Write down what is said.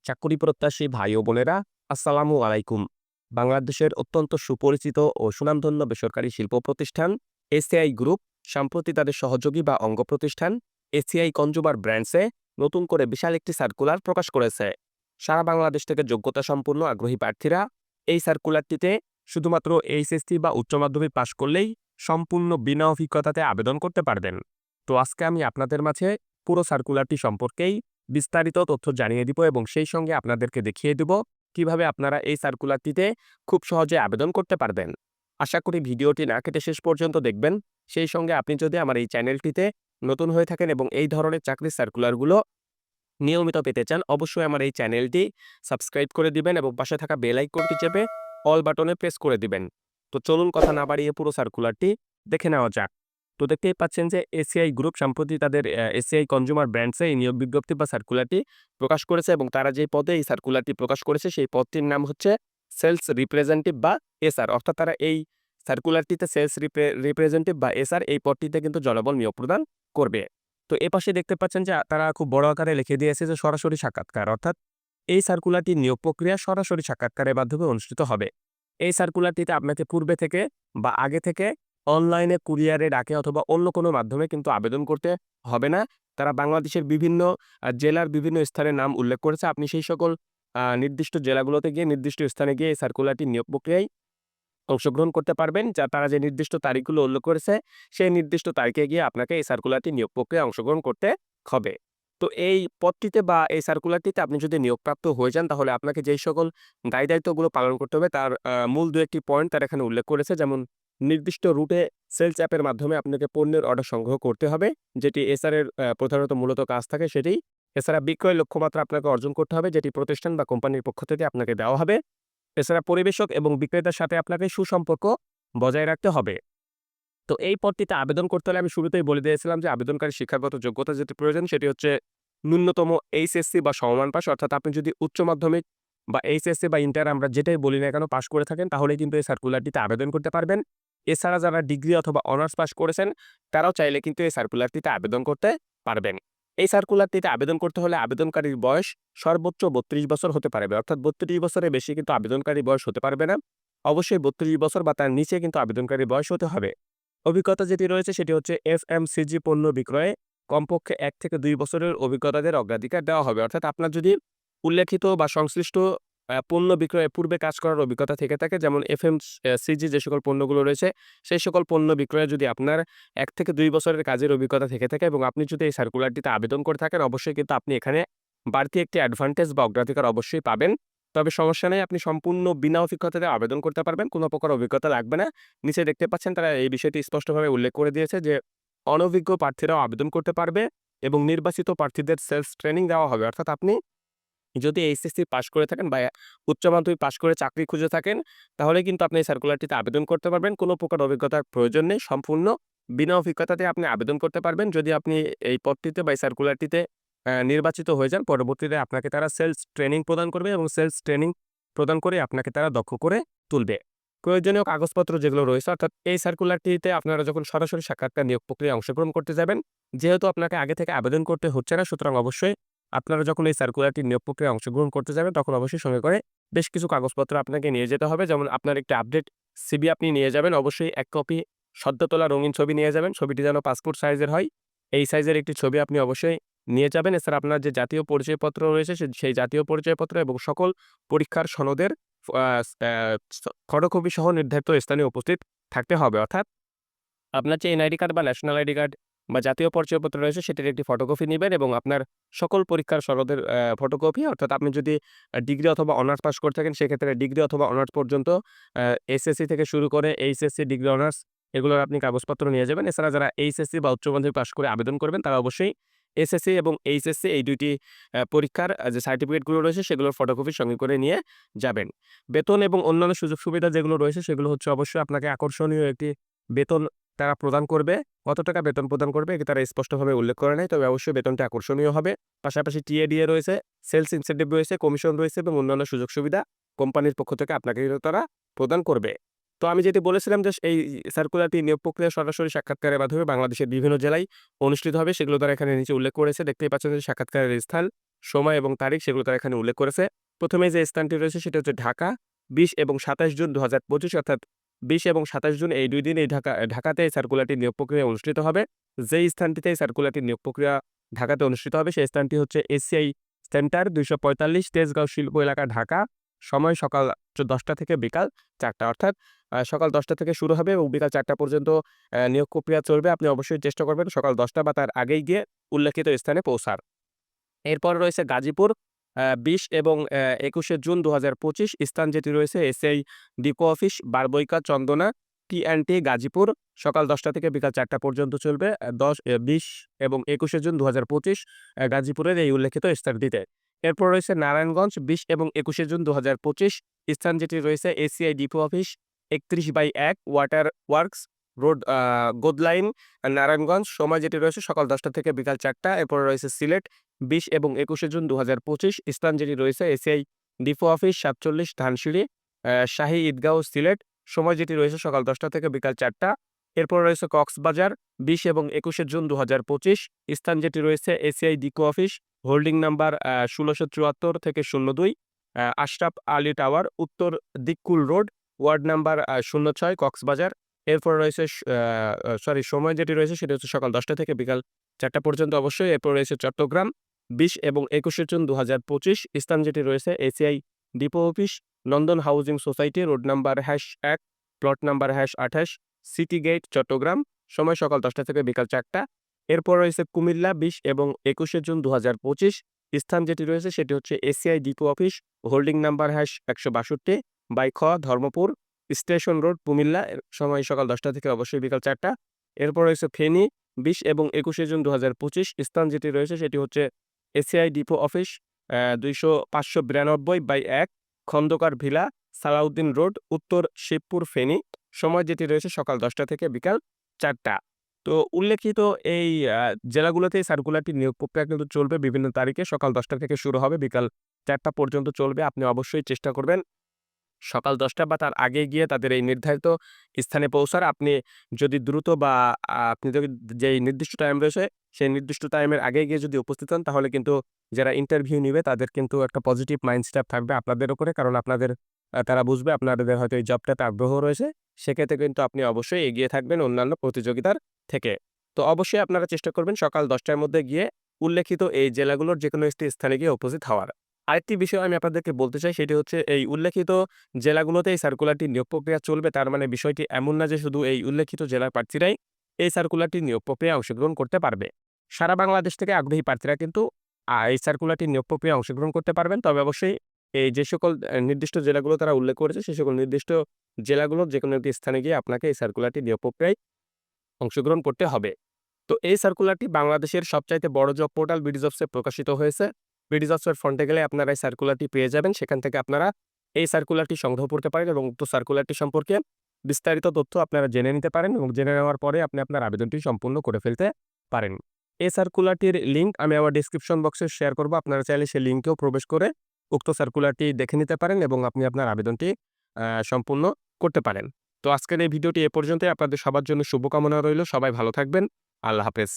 চাকরি প্রত্যাশী ভাই ও বোনেরা, আসসালামু আলাইকুম। বাংলাদেশের অত্যন্ত সুপরিচিত ও সুনামধন্য বেসরকারি শিল্প প্রতিষ্ঠান এসিআই গ্রুপ সম্প্রতি তাদের সহযোগী বা অঙ্গ প্রতিষ্ঠান এসিআই কনজ্যুমার ব্র্যান্ডসে নতুন করে বিশাল একটি সার্কুলার প্রকাশ করেছে। সারা বাংলাদেশ থেকে যোগ্যতা সম্পন্ন আগ্রহী প্রার্থীরা এই সার্কুলারটিতে শুধুমাত্র এইচএসসি বা উচ্চ মাধ্যমিক পাশ করলেই সম্পূর্ণ বিনা অভিজ্ঞতাতে আবেদন করতে পারবেন। তো আজকে আমি আপনাদের মাঝে পুরো সার্কুলারটি সম্পর্কেই বিস্তারিত তথ্য জানিয়ে দিব এবং সেই সঙ্গে আপনাদেরকে দেখিয়ে দিব কিভাবে আপনারা এই সার্কুলারটিতে খুব সহজে আবেদন করতে পারবেন। আশা করি ভিডিওটি না কেটে শেষ পর্যন্ত দেখবেন। সেই সঙ্গে আপনি যদি আমার এই চ্যানেলটিতে নতুন হয়ে থাকেন এবং এই ধরনের চাকরির সার্কুলারগুলো নিয়মিত পেতে চান, অবশ্যই আমার এই চ্যানেলটি সাবস্ক্রাইব করে দিবেন এবং পাশে থাকা বেল আইকনটি চেপে অল বাটনে প্রেস করে দিবেন। তো চলুন কথা না বাড়িয়ে পুরো সার্কুলারটি দেখে নেওয়া যাক। তো দেখতেই পাচ্ছেন যে এসিআই গ্রুপ সম্প্রতি তাদের এসিআই কনজ্যুমার ব্র্যান্ডসে এই নিয়োগ বিজ্ঞপ্তি বা সার্কুলারটি প্রকাশ করেছে এবং তারা যে পদে এই সার্কুলারটি প্রকাশ করেছে সেই পদটির নাম হচ্ছে সেলস রিপ্রেজেন্টেটিভ বা এসআর। অর্থাৎ তারা এই সার্কুলারটিতে সেলস রিপ্রেজেন্টেটিভ বা এসআর এই পদটিতে কিন্তু জনবল নিয়োগ প্রদান করবে। তো এপাশে দেখতে পাচ্ছেন যে তারা খুব বড় আকারে লিখে দিয়েছে যে সরাসরি সাক্ষাৎকার, অর্থাৎ এই সার্কুলারটি নিয়োগ প্রক্রিয়া সরাসরি সাক্ষাৎকারের মাধ্যমে অনুষ্ঠিত হবে। এই সার্কুলারটিতে আপনাকে পূর্বে থেকে বা আগে থেকে অনলাইনে কুরিয়ারে ডাকে অথবা অন্য কোনো মাধ্যমে কিন্তু আবেদন করতে হবে না। তারা বাংলাদেশের বিভিন্ন জেলার বিভিন্ন স্থানের নাম উল্লেখ করেছে। আপনি সেই সকল নির্দিষ্ট জেলাগুলোতে গিয়ে নির্দিষ্ট স্থানে গিয়ে এই সার্কুলারটি নিয়োগ প্রক্রিয়ায় অংশগ্রহণ করতে পারবেন। তারা যে নির্দিষ্ট তারিখগুলো উল্লেখ করেছে, সেই নির্দিষ্ট তারিখে গিয়ে আপনাকে এই সার্কুলারটি নিয়োগ প্রক্রিয়ায় অংশগ্রহণ করতে হবে। তো এই পদটিতে বা এই সার্কুলারটিতে আপনি যদি নিয়োগপ্রাপ্ত হয়ে যান, তাহলে আপনাকে যেই সকল দায়িত্বগুলো পালন করতে হবে তার মূল ২-১ টি পয়েন্ট তারা এখানে উল্লেখ করেছে। যেমন নির্দিষ্ট রুটে সেলস অ্যাপের মাধ্যমে আপনাকে পণ্যের অর্ডার সংগ্রহ করতে হবে, যেটি এসআর এর প্রধানত মূলত কাজ থাকে সেটি। এছাড়া বিক্রয় লক্ষ্যমাত্রা আপনাকে অর্জন করতে হবে, যেটি প্রতিষ্ঠান বা কোম্পানির পক্ষ থেকে আপনাকে দেওয়া হবে। এছাড়া পরিবেশক এবং বিক্রেতার সাথে আপনাকে সুসম্পর্ক বজায় রাখতে হবে। তো এই পদটিতে আবেদন করতে হলে আমি শুরুতেই বলে দিয়েছিলাম যে আবেদনকারী শিক্ষাগত যোগ্যতা যেটি প্রয়োজন সেটি হচ্ছে ন্যূনতম এইচএসসি বা সমমান পাস। অর্থাৎ আপনি যদি উচ্চ মাধ্যমিক বা এইচএসসি বা ইন্টার আমরা যেটাই বলি না কেন পাস করে থাকেন, তাহলেই কিন্তু এই সার্কুলারটিতে আবেদন করতে পারবেন। এছাড়া যারা ডিগ্রি অথবা অনার্স পাস করেছেন তারাও চাইলে কিন্তু এই সার্কুলারটিতে আবেদন করতে পারবেন। এই সার্কুলারটিতে আবেদন করতে হলে আবেদনকারীর বয়স সর্বোচ্চ ৩২ বছর হতে পারবে। অর্থাৎ ৩২ বছরের বেশি কিন্তু আবেদনকারী বয়স হতে পারবে না। অবশ্যই ৩২ বছর বা তার নিচে কিন্তু আবেদনকারী বয়স হতে হবে। অভিজ্ঞতা যেটি রয়েছে সেটি হচ্ছে এফএমসিজি পণ্য বিক্রয়ে কমপক্ষে ১ থেকে ২ বছরের অভিজ্ঞতাদের অগ্রাধিকার দেওয়া হবে। অর্থাৎ আপনার যদি উল্লেখিত বা সংশ্লিষ্ট পণ্য বিক্রয়ে পূর্বে কাজ করার অভিজ্ঞতা থেকে থাকে, যেমন সিজি যে সকল পণ্যগুলো রয়েছে, সেই সকল পণ্য বিক্রয়ে যদি আপনার ১ থেকে ২ বছরের কাজের অভিজ্ঞতা থেকে থাকে এবং আপনি যদি এই সার্কুলারটিতে আবেদন করে থাকেন, অবশ্যই কিন্তু আপনি এখানে বাড়তি একটি অ্যাডভান্টেজ বা অগ্রাধিকার অবশ্যই পাবেন। তবে সমস্যা নেই, আপনি সম্পূর্ণ বিনা অভিজ্ঞতাতে আবেদন করতে পারবেন। কোনো প্রকার অভিজ্ঞতা লাগবে না। নিচে দেখতে পাচ্ছেন তারা এই বিষয়টি স্পষ্টভাবে উল্লেখ করে দিয়েছে যে অনভিজ্ঞ প্রার্থীরাও আবেদন করতে পারবে এবং নির্বাচিত প্রার্থীদের সেলস ট্রেনিং দেওয়া হবে। অর্থাৎ আপনি যদি এইচএসসি পাস করে থাকেন বা উচ্চ মাধ্যমিক পাস করে চাকরি খুঁজে থাকেন, তাহলে কিন্তু আপনি এই সার্কুলারটিতে আবেদন করতে পারবেন। কোনো প্রকার অভিজ্ঞতার প্রয়োজন নেই। সম্পূর্ণ বিনা অভিজ্ঞতাতে আপনি আবেদন করতে পারবেন। যদি আপনি এই পদটিতে বা এই সার্কুলারটিতে নির্বাচিত হয়ে যান, পরবর্তীতে আপনাকে তারা সেলস ট্রেনিং প্রদান করবে এবং সেলস ট্রেনিং প্রদান করে আপনাকে তারা দক্ষ করে তুলবে। প্রয়োজনীয় কাগজপত্র যেগুলো রয়েছে, অর্থাৎ এই সার্কুলারটিতে আপনারা যখন সরাসরি সাক্ষাৎকার নিয়োগ প্রক্রিয়ায় অংশগ্রহণ করতে যাবেন, যেহেতু আপনাকে আগে থেকে আবেদন করতে হচ্ছে না, সুতরাং অবশ্যই আপনারা যখন এই সার্কুলারটির নিয়োগ প্রক্রিয়ায় অংশগ্রহণ করতে যাবেন, তখন অবশ্যই সঙ্গে করে বেশ কিছু কাগজপত্র আপনাকে নিয়ে যেতে হবে। যেমন আপনার একটি আপডেট সিভি আপনি নিয়ে যাবেন। অবশ্যই ১ কপি সদ্য তোলা রঙিন ছবি নিয়ে যাবেন। ছবিটি যেন পাসপোর্ট সাইজের হয়। এই সাইজের একটি ছবি আপনি অবশ্যই নিয়ে যাবেন। এছাড়া আপনার যে জাতীয় পরিচয়পত্র রয়েছে সেই জাতীয় পরিচয়পত্র এবং সকল পরীক্ষার সনদের আ আ ফটোকপি সহ নির্ধারিত স্থানে উপস্থিত থাকতে হবে। অর্থাৎ আপনার যে এনআইডি কার্ড বা ন্যাশনাল আইডি কার্ড বা জাতীয় পরিচয়পত্র রয়েছে সেটির একটি ফটোকপি নিবেন এবং আপনার সকল পরীক্ষার সনদের ফটোকপি, অর্থাৎ আপনি যদি ডিগ্রি অথবা অনার্স পাস করে থাকেন সেক্ষেত্রে ডিগ্রি অথবা অনার্স পর্যন্ত এসএসসি থেকে শুরু করে এইচএসসি, ডিগ্রি, অনার্স এগুলোর আপনি কাগজপত্র নিয়ে যাবেন। এছাড়া যারা এইচএসসি বা উচ্চ মাধ্যমিক পাস করে আবেদন করবেন তারা অবশ্যই এসএসসি এবং এইচএসসি এই ২ টি পরীক্ষার যে সার্টিফিকেটগুলো রয়েছে সেগুলোর ফটোকপি সঙ্গে করে নিয়ে যাবেন। বেতন এবং অন্যান্য সুযোগ সুবিধা যেগুলো রয়েছে সেগুলো হচ্ছে অবশ্যই আপনাকে আকর্ষণীয় একটি বেতন তারা প্রদান করবে। কত টাকা বেতন প্রদান করবে এটি তারা স্পষ্টভাবে উল্লেখ করে নাই। তবে অবশ্যই বেতনটি আকর্ষণীয় হবে। পাশাপাশি টিএডিএ রয়েছে, সেলস ইনসেনটিভ রয়েছে, কমিশন রয়েছে এবং অন্যান্য সুযোগ সুবিধা কোম্পানির পক্ষ থেকে আপনাকে কিন্তু তারা প্রদান করবে। তো আমি যেটি বলেছিলাম যে এই সার্কুলারটি নিয়োগ প্রক্রিয়া সরাসরি সাক্ষাৎকারের মাধ্যমে বাংলাদেশের বিভিন্ন জেলায় অনুষ্ঠিত হবে। সেগুলো তারা এখানে নিচে উল্লেখ করেছে। দেখতেই পাচ্ছেন যে সাক্ষাৎকারের স্থান সময় এবং তারিখ সেগুলো তারা এখানে উল্লেখ করেছে। প্রথমে যে স্থানটি রয়েছে সেটা হচ্ছে ঢাকা ২০ এবং ২৭ জুন ২০২৫ অর্থাৎ ২০ এবং ২৭ জুন এই ২ দিন এই ঢাকাতে এই সার্কুলারটি নিয়োগ প্রক্রিয়া অনুষ্ঠিত হবে। যেই স্থানটিতে এই সার্কুলারটি নিয়োগ প্রক্রিয়া ঢাকাতে অনুষ্ঠিত হবে সেই স্থানটি হচ্ছে এসিআই সেন্টার ২৪৫ তেজগাঁও শিল্প এলাকা, ঢাকা। সময় সকাল ১০টা থেকে বিকাল ৪টা অর্থাৎ সকাল ১০টা থেকে শুরু হবে এবং বিকাল ৪টা পর্যন্ত নিয়োগ প্রক্রিয়া চলবে। আপনি অবশ্যই চেষ্টা করবেন সকাল ১০টা বা তার আগেই গিয়ে উল্লেখিত স্থানে পৌঁছার। এরপরে রয়েছে গাজীপুর ২০ এবং ২১শে জুন ২০২৫ স্থান যেটি রয়েছে এসআই ডিপো অফিস, বারবইকা, চন্দনা, টি&টি গাজীপুর। সকাল ১০টা থেকে বিকাল ৪টা পর্যন্ত চলবে। ২০ এবং ২১শে জুন ২০২৫ গাজীপুরের এই উল্লেখিত স্থানটিতে। এরপর রয়েছে নারায়ণগঞ্জ ২০ এবং ২১শে জুন ২০২৫ স্থান যেটি রয়েছে এসিআই ডিপো অফিস ৩১/১ water works road, Godnail, Narayanganj. সময় যেটি রয়েছে সকাল ১০টা থেকে বিকাল ৪টা। এরপরে রয়েছে সিলেট ২০ এবং ২১শে জুন ২০২৫ স্থান যেটি রয়েছে এসিআই ডিপো অফিস ৪৭ ধানসিঁড়ি, শাহী ঈদগাঁও, সিলেট। সময় যেটি রয়েছে সকাল ১০টা থেকে বিকাল ৪টা। এরপর রয়েছে কক্সবাজার ২০ এবং ২১শে জুন ২০২৫ স্থান যেটি রয়েছে ACI depot office, holding number ১৬৭৪ থেকে ০২, আশরাফ আলী টাওয়ার, উত্তর দিককুল রোড, ওয়ার্ড নাম্বার ০৬, কক্সবাজার। এরপর রয়েছে সময় যেটি রয়েছে সেটা হচ্ছে সকাল ১০টা থেকে বিকাল ৪টা পর্যন্ত অবশ্যই। এরপর রয়েছে চট্টগ্রাম ২০ এবং ২১শে জুন ২০২৫ স্থান যেটি রয়েছে ACI depot office, Nandan housing society, road number #১, plot number #২৮, city gate, Chattogram. সময় সকাল 10টা থেকে বিকাল 4টা। এরপর রয়েছে কুমিল্লা ২০ এবং ২১শে জুন ২০২৫ স্থান যেটি রয়েছে সেটি হচ্ছে ACI depot office, holding number #১৬২ by খ, ধর্মপুর স্টেশন রোড, কুমিল্লা। সময় সকাল ১০টা থেকে অবশ্যই বিকাল ৪টা। এরপর রয়েছে ফেনী ২০ এবং ২১শে জুন ২০২৫ স্থান যেটি রয়েছে সেটি হচ্ছে এসিআই ডিপো অফিস ৫৯২/১ খন্দকার ভিলা, সালাউদ্দিন রোড, উত্তর শিবপুর, ফেনী। সময় যেটি রয়েছে সকাল ১০টা থেকে বিকাল ৪টা। তো উল্লেখিত এই জেলাগুলোতে এই সার্কুলারটি নিয়োগ প্রক্রিয়া কিন্তু চলবে বিভিন্ন তারিখে। সকাল ১০টা থেকে শুরু হবে, বিকাল ৪টা পর্যন্ত চলবে। আপনি অবশ্যই চেষ্টা করবেন সকাল ১০টা বা তার আগে গিয়ে তাদের এই নির্ধারিত স্থানে পৌঁছার। আপনি যদি দ্রুত বা আপনি যদি যেই নির্দিষ্ট টাইম রয়েছে, সেই নির্দিষ্ট টাইমের আগে গিয়ে যদি উপস্থিত হন, তাহলে কিন্তু যারা ইন্টারভিউ নিবে তাদের কিন্তু একটা পজিটিভ মাইন্ডসেট থাকবে আপনাদের উপরে। কারণ আপনাদের তারা বুঝবে আপনাদের হয়তো এই জবটাতে আগ্রহ রয়েছে। সেক্ষেত্রে কিন্তু আপনি অবশ্যই এগিয়ে থাকবেন অন্যান্য প্রতিযোগিতার থেকে। তো অবশ্যই আপনারা চেষ্টা করবেন সকাল ১০টার মধ্যে গিয়ে উল্লেখিত এই জেলাগুলোর যেকোনো একটি স্থানে গিয়ে উপস্থিত হওয়ার। আরেকটি বিষয় আমি আপনাদেরকে বলতে চাই সেটি হচ্ছে এই উল্লেখিত জেলাগুলোতে এই সার্কুলারটি নিয়োগ প্রক্রিয়া চলবে। তার মানে বিষয়টি এমন না যে শুধু এই উল্লেখিত জেলার প্রার্থীরাই এই সার্কুলারটি নিয়োগ প্রক্রিয়ায় অংশগ্রহণ করতে পারবে। সারা বাংলাদেশ থেকে আগ্রহী প্রার্থীরা কিন্তু এই সার্কুলারটি নিয়োগ প্রক্রিয়ায় অংশগ্রহণ করতে পারবেন। তবে অবশ্যই এই যে সকল নির্দিষ্ট জেলাগুলো তারা উল্লেখ করেছে সেই সকল নির্দিষ্ট জেলাগুলোর যেকোনো একটি স্থানে গিয়ে আপনাকে এই সার্কুলারটি নিয়োগ প্রক্রিয়ায় অংশগ্রহণ করতে হবে। তো এই সার্কুলারটি বাংলাদেশের সবচাইতে বড় জব পোর্টাল বিডিজবসে প্রকাশিত হয়েছে। বিডিজবসের ফ্রন্টে গেলে আপনারা এই সার্কুলারটি পেয়ে যাবেন। সেখান থেকে আপনারা এই সার্কুলারটি সংগ্রহ করতে পারেন এবং উক্ত সার্কুলারটি সম্পর্কে বিস্তারিত তথ্য আপনারা জেনে নিতে পারেন এবং জেনে নেওয়ার পরে আপনি আপনার আবেদনটি সম্পূর্ণ করে ফেলতে পারেন। এই সার্কুলারটির লিঙ্ক আমি আমার ডেসক্রিপশন বক্সে শেয়ার করব। আপনারা চাইলে সেই লিঙ্কেও প্রবেশ করে উক্ত সার্কুলারটি দেখে নিতে পারেন এবং আপনি আপনার আবেদনটি সম্পূর্ণ করতে পারেন। তো আজকের এই ভিডিওটি এ পর্যন্তই। আপনাদের সবার জন্য শুভকামনা রইল। সবাই ভালো থাকবেন। আল্লাহ হাফেজ।